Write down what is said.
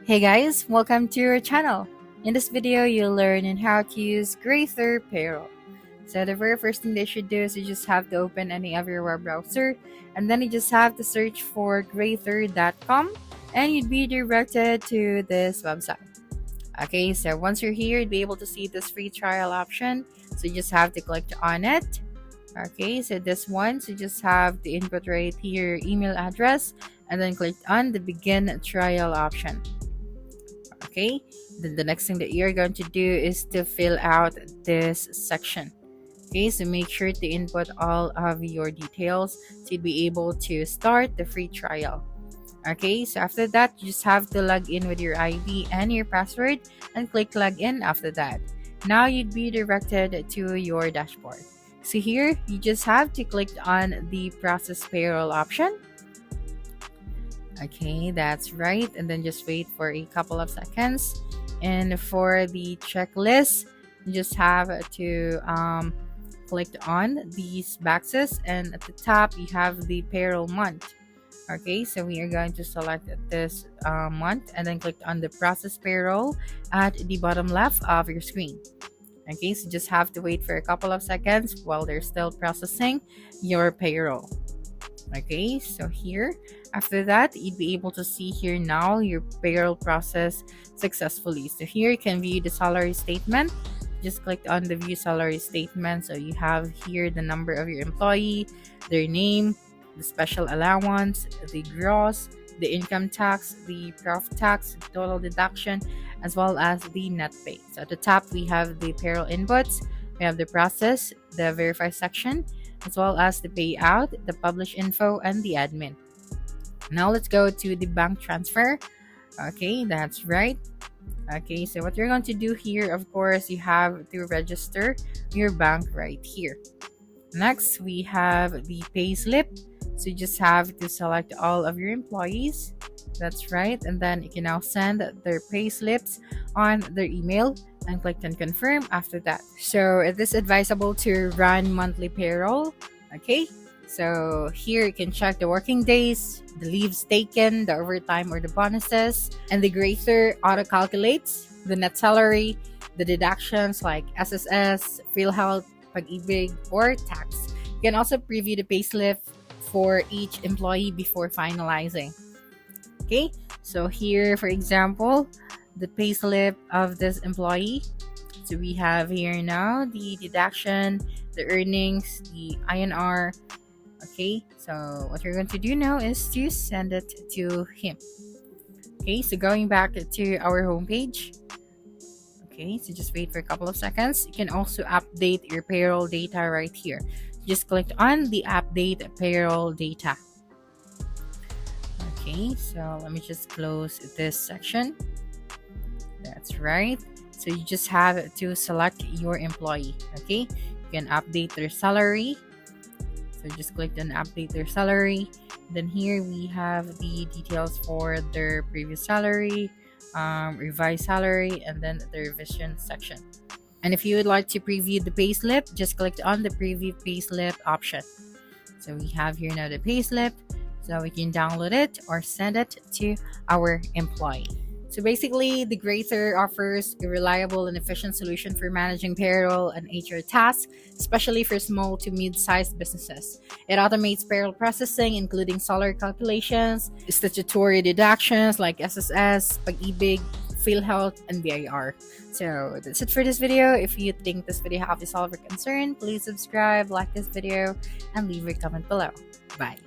Hey guys, welcome to our channel. In this video, you'll learn on how to use GreytHR Payroll. So the very first thing that you should do is you just have to open any of your web browser, and then you just have to search for GreytHR.com, and you'd be directed to this website. Okay, so once you're here, you'd be able to see this free trial option. So you just have to click on it. Okay, so this one, so you just have to input right here your email address, and then click on the begin trial option. Okay, then the next thing that you're going to do is to fill out this section. Okay, so make sure to input all of your details so you'd be able to start the free trial. Okay, so after that, you just have to log in with your ID and your password and click login after that. Now you'd be directed to your dashboard. So here, you just have to click on the process payroll option. Okay, that's right, and then just wait for a couple of seconds. And for the checklist, you just have to click on these boxes, and at the top you have the payroll month. Okay, so we are going to select this month and then click on the process payroll at the bottom left of your screen. Okay, so just have to wait for a couple of seconds while they're still processing your payroll. Okay, so here, after that, you'd be able to see here now your payroll process successfully. So here you can view the salary statement. Just click on the view salary statement. So you have here the number of your employee, their name, the special allowance, the gross, the income tax, the profit tax, the total deduction, as well as the net pay. So at the top, we have the payroll inputs, we have the process, the verify section, as well as the payout, the publish info, and the admin. Now let's go to the bank transfer. Okay, that's right. Okay, so what you're going to do here, of course, you have to register your bank right here. Next, we have the pay slip. So you just have to select all of your employees. That's right. And then you can now send their pay slips on their email and click on confirm after that. So it is advisable to run monthly payroll. Okay, so here you can check the working days, the leaves taken, the overtime or the bonuses, and the GreytHR auto calculates the net salary, the deductions like SSS, PhilHealth, Pag-ibig, or tax. You can also preview the payslip for each employee before finalizing. Okay, so here, for example, the payslip of this employee. So we have here now the deduction, the earnings, the INR. Okay, so what you're going to do now is to send it to him. Okay, so going back to our homepage. Okay, so just wait for a couple of seconds. You can also update your payroll data right here. Just click on the update payroll data. Okay, so let me just close this section. That's right. So you just have to select your employee. Okay, you can update their salary. So just click on update their salary. Then here we have the details for their previous salary, revised salary, and then the revision section. And if you would like to preview the payslip, just click on the preview payslip option. So we have here now the payslip, so we can download it or send it to our employee. So basically, the GreytHR offers a reliable and efficient solution for managing payroll and HR tasks, especially for small to mid-sized businesses. It automates payroll processing, including salary calculations, statutory deductions like SSS, Pag-ibig, PhilHealth, and BIR. So that's it for this video. If you think this video helped you solve your concern, please subscribe, like this video, and leave a comment below. Bye.